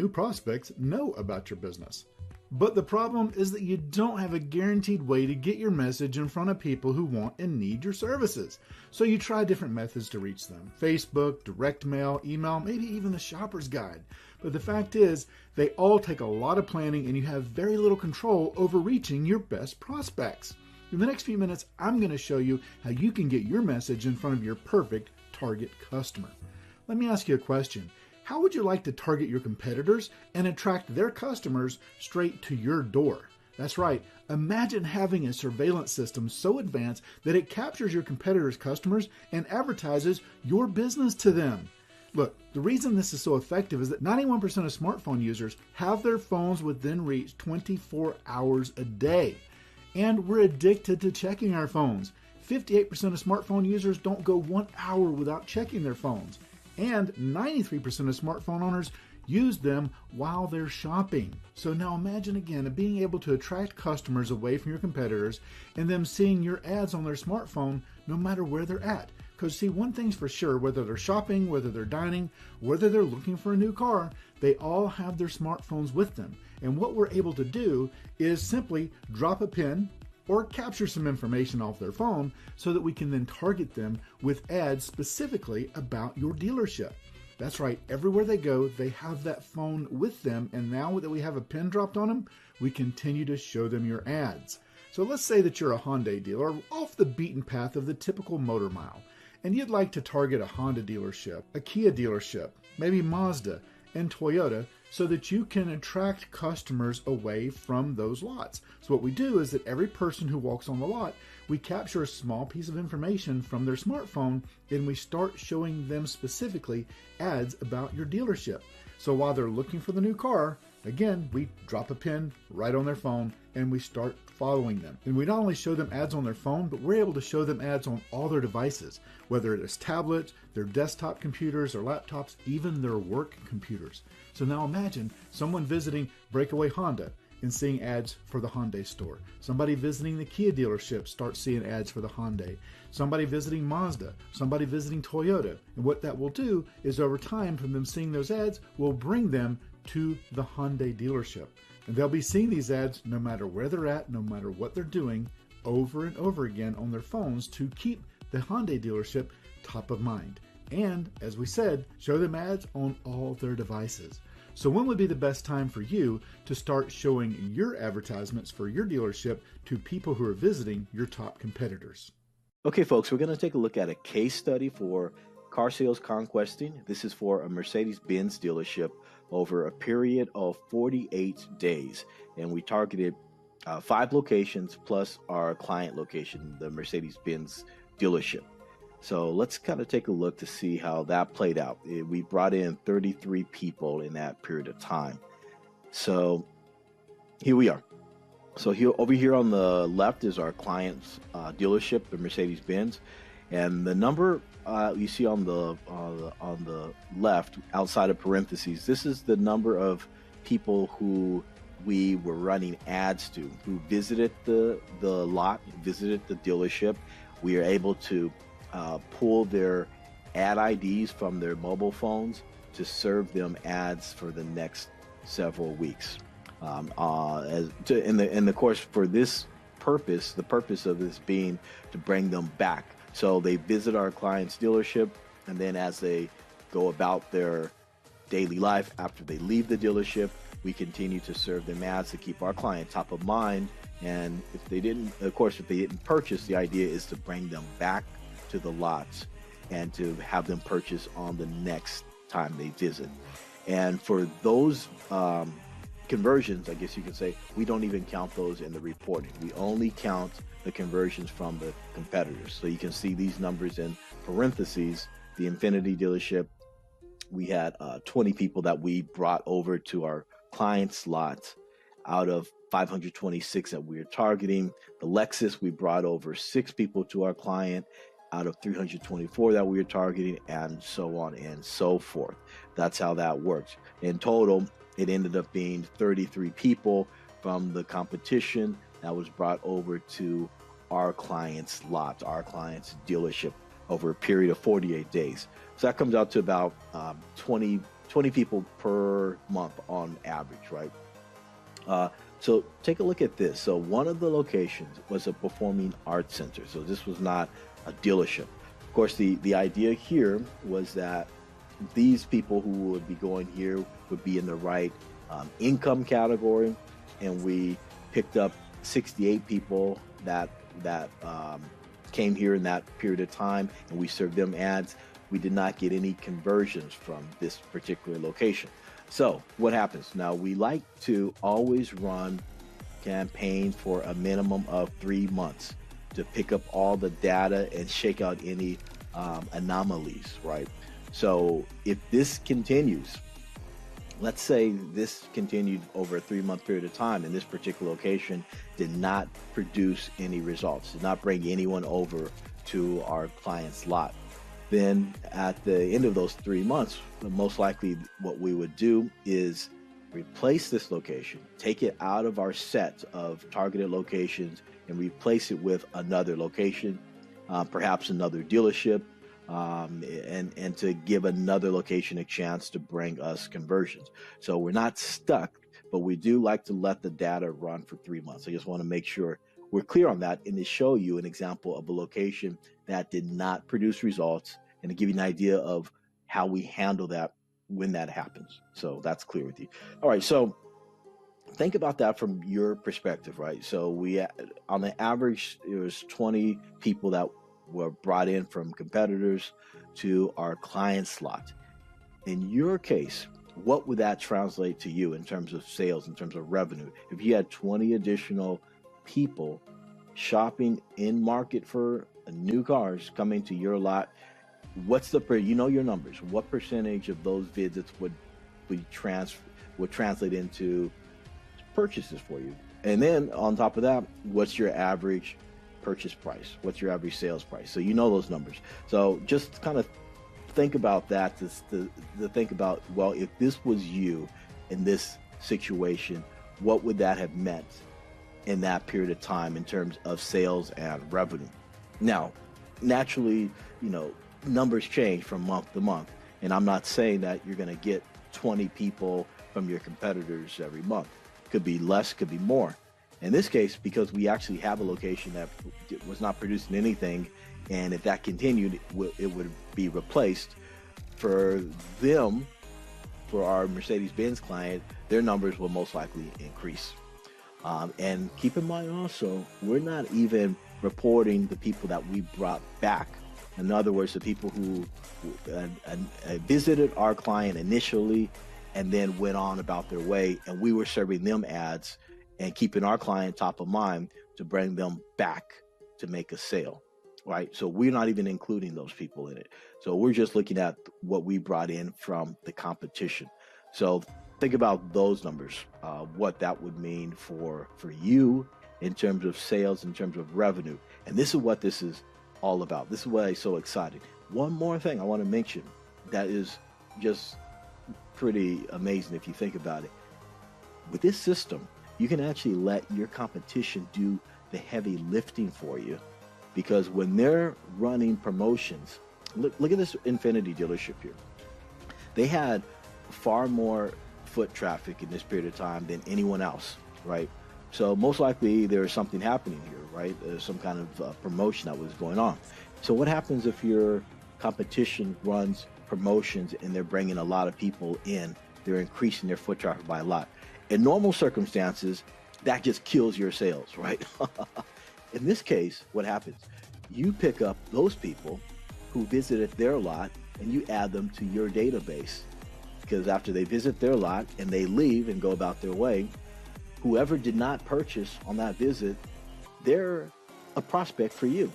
new prospects know about your business. But the problem is that you don't have a guaranteed way to get your message in front of people who want and need your services. So you try different methods to reach them: Facebook, direct mail, email, maybe even the shopper's guide. But the fact is, they all take a lot of planning and you have very little control over reaching your best prospects. In the next few minutes, I'm going to show you how you can get your message in front of your perfect target customer. Let me ask you a question. How would you like to target your competitors and attract their customers straight to your door? That's right. Imagine having a surveillance system so advanced that it captures your competitors' customers and advertises your business to them. Look, the reason this is so effective is that 91% of smartphone users have their phones within reach 24 hours a day. And we're addicted to checking our phones. 58% of smartphone users don't go 1 hour without checking their phones. And 93% of smartphone owners use them while they're shopping. So now imagine again being able to attract customers away from your competitors and them seeing your ads on their smartphone no matter where they're at. Because see, one thing's for sure, whether they're shopping, whether they're dining, whether they're looking for a new car, they all have their smartphones with them. And what we're able to do is simply drop a pin or capture some information off their phone so that we can then target them with ads specifically about your dealership. That's right, everywhere they go, they have that phone with them, and now that we have a pin dropped on them, we continue to show them your ads. So let's say that you're a Hyundai dealer off the beaten path of the typical motor mile, and you'd like to target a Honda dealership, a Kia dealership, maybe Mazda, and Toyota, so that you can attract customers away from those lots. So what we do is that every person who walks on the lot, we capture a small piece of information from their smartphone and we start showing them specifically ads about your dealership. So while they're looking for the new car, again, we drop a pin right on their phone and we start following them. And we not only show them ads on their phone, but we're able to show them ads on all their devices, whether it is tablets, their desktop computers, or laptops, even their work computers. So now imagine someone visiting Breakaway Honda and seeing ads for the Hyundai store. Somebody visiting the Kia dealership starts seeing ads for the Hyundai. Somebody visiting Mazda, somebody visiting Toyota. And what that will do is over time, from them seeing those ads, will bring them to the Hyundai dealership. And they'll be seeing these ads no matter where they're at, no matter what they're doing, over and over again on their phones to keep the Hyundai dealership top of mind. And, as we said, show them ads on all their devices. So when would be the best time for you to start showing your advertisements for your dealership to people who are visiting your top competitors? Okay, folks, we're going to take a look at a case study for car sales conquesting. This is for a Mercedes-Benz dealership over a period of 48 days. And we targeted 5 locations plus our client location, the Mercedes-Benz dealership. So let's kind of take a look to see how that played out. We brought in 33 people in that period of time. So here we are. So here, over here on the left is our client's dealership, the Mercedes-Benz, and the number you see on the left, outside of parentheses, this is the number of people who we were running ads to, who visited the lot, visited the dealership. We are able to pull their ad IDs from their mobile phones to serve them ads for the next several weeks. And of course, for this purpose, the purpose of this being to bring them back. So they visit our client's dealership, and then as they go about their daily life after they leave the dealership, we continue to serve them ads to keep our client top of mind. And if they didn't purchase, the idea is to bring them back to the lots and to have them purchase on the next time they visit. And for those conversions, I guess you could say, we don't even count those in the reporting. We only count the conversions from the competitors. So you can see these numbers in parentheses. The Infiniti dealership, we had 20 people that we brought over to our client's lot out of 526 that we were targeting. The Lexus, we brought over 6 people to our client out of 324 that we were targeting, and so on and so forth. That's how that works. In total, it ended up being 33 people from the competition that was brought over to our client's lot, our client's dealership, over a period of 48 days. So that comes out to about 20 20 people per month on average, right? Uh, so take a look at this. So one of the locations was a performing arts center. So this was not a dealership. Of course, the idea here was that these people who would be going here would be in the right income category, and we picked up 68 people that came here in that period of time, and we served them ads. We did not get any conversions from this particular location. So what happens now? We like to always run campaigns for a minimum of 3 months to pick up all the data and shake out any anomalies, right? So if this continues, let's say this continued over a 3 month period of time and this particular location did not produce any results, did not bring anyone over to our client's lot, then at the end of those 3 months, most likely what we would do is replace this location, take it out of our set of targeted locations and replace it with another location, perhaps another dealership, and to give another location a chance to bring us conversions. So we're not stuck, but we do like to let the data run for 3 months. I just want to make sure we're clear on that and to show you an example of a location that did not produce results and to give you an idea of how we handle that when that happens. So that's clear with you. All right. So think about that from your perspective, right? So we, on the average, it was 20 people that were brought in from competitors to our client slot. In your case, what would that translate to you in terms of sales, in terms of revenue? If you had 20 additional people shopping in market for new cars coming to your lot, what's the your numbers? What percentage of those visits would translate into purchases for you? And then on top of that, what's your average purchase price? What's your average sales price? So you know those numbers. So just kind of think about that to think about, well, if this was you in this situation, what would that have meant in that period of time in terms of sales and revenue? Now, naturally, numbers change from month to month. And I'm not saying that you're going to get 20 people from your competitors every month. Could be less, could be more. In this case, because we actually have a location that was not producing anything, and if that continued, it would be replaced. For them, for our Mercedes-Benz client, their numbers will most likely increase. And keep in mind also, we're not even reporting the people that we brought back. In other words, the people who visited our client initially and then went on about their way, and we were serving them ads and keeping our client top of mind to bring them back to make a sale, right? So we're not even including those people in it. So we're just looking at what we brought in from the competition. So think about those numbers, what that would mean for you in terms of sales, in terms of revenue. And this is what this is all about. This is why I'm so excited. One more thing I want to mention that is just pretty amazing if you think about it. With this system, you can actually let your competition do the heavy lifting for you, because when they're running promotions, look at this Infinity dealership here. They had far more foot traffic in this period of time than anyone else, right? So most likely there is something happening here, right? There's some kind of promotion that was going on. So what happens if your competition runs promotions and they're bringing a lot of people in? They're increasing their foot traffic by a lot. In normal circumstances, that just kills your sales, right? In this case, what happens? You pick up those people who visited their lot and you add them to your database, because after they visit their lot and they leave and go about their way, whoever did not purchase on that visit, they're a prospect for you.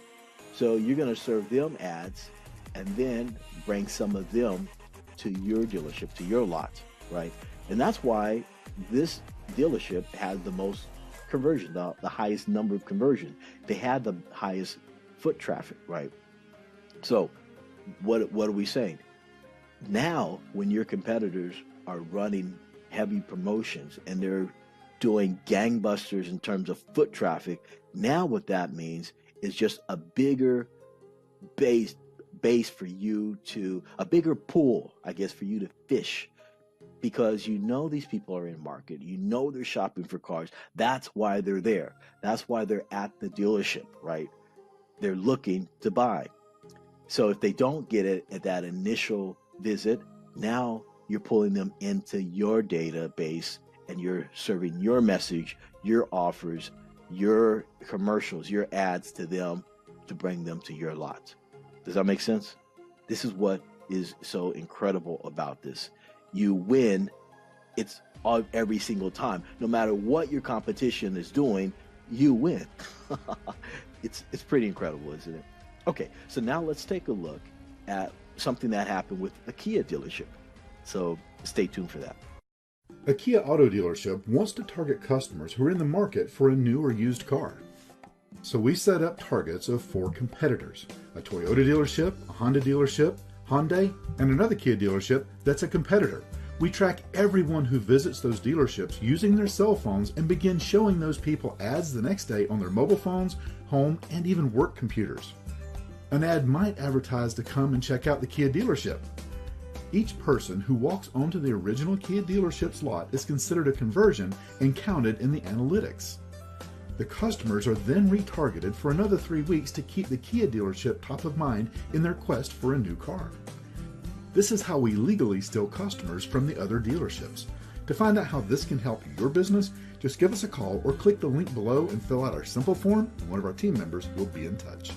So you're going to serve them ads and then bring some of them to your dealership, to your lot, right? And that's why this dealership had the most conversion, the highest number of conversion. They had the highest foot traffic, right? So what are we saying? Now, when your competitors are running heavy promotions and they're doing gangbusters in terms of foot traffic, now what that means is just a bigger base for you to, a bigger pool, I guess, for you to fish because you know these people are in market. You know they're shopping for cars. That's why they're there. That's why they're at the dealership, right? They're looking to buy. So if they don't get it at that initial visit, now you're pulling them into your database and you're serving your message, your offers, your commercials, your ads to them to bring them to your lot. Does that make sense? This is what is so incredible about this. You win. It's every single time. No matter what your competition is doing, you win. It's pretty incredible, isn't it? Okay, so now let's take a look at something that happened with a Kia dealership. So stay tuned for that. A Kia auto dealership wants to target customers who are in the market for a new or used car. So we set up targets of 4 competitors: a Toyota dealership, a Honda dealership, Hyundai, and another Kia dealership that's a competitor. We track everyone who visits those dealerships using their cell phones and begin showing those people ads the next day on their mobile phones, home, and even work computers. An ad might advertise to come and check out the Kia dealership. Each person who walks onto the original Kia dealership's lot is considered a conversion and counted in the analytics. The customers are then retargeted for another 3 weeks to keep the Kia dealership top of mind in their quest for a new car. This is how we legally steal customers from the other dealerships. To find out how this can help your business, just give us a call or click the link below and fill out our simple form, and one of our team members will be in touch.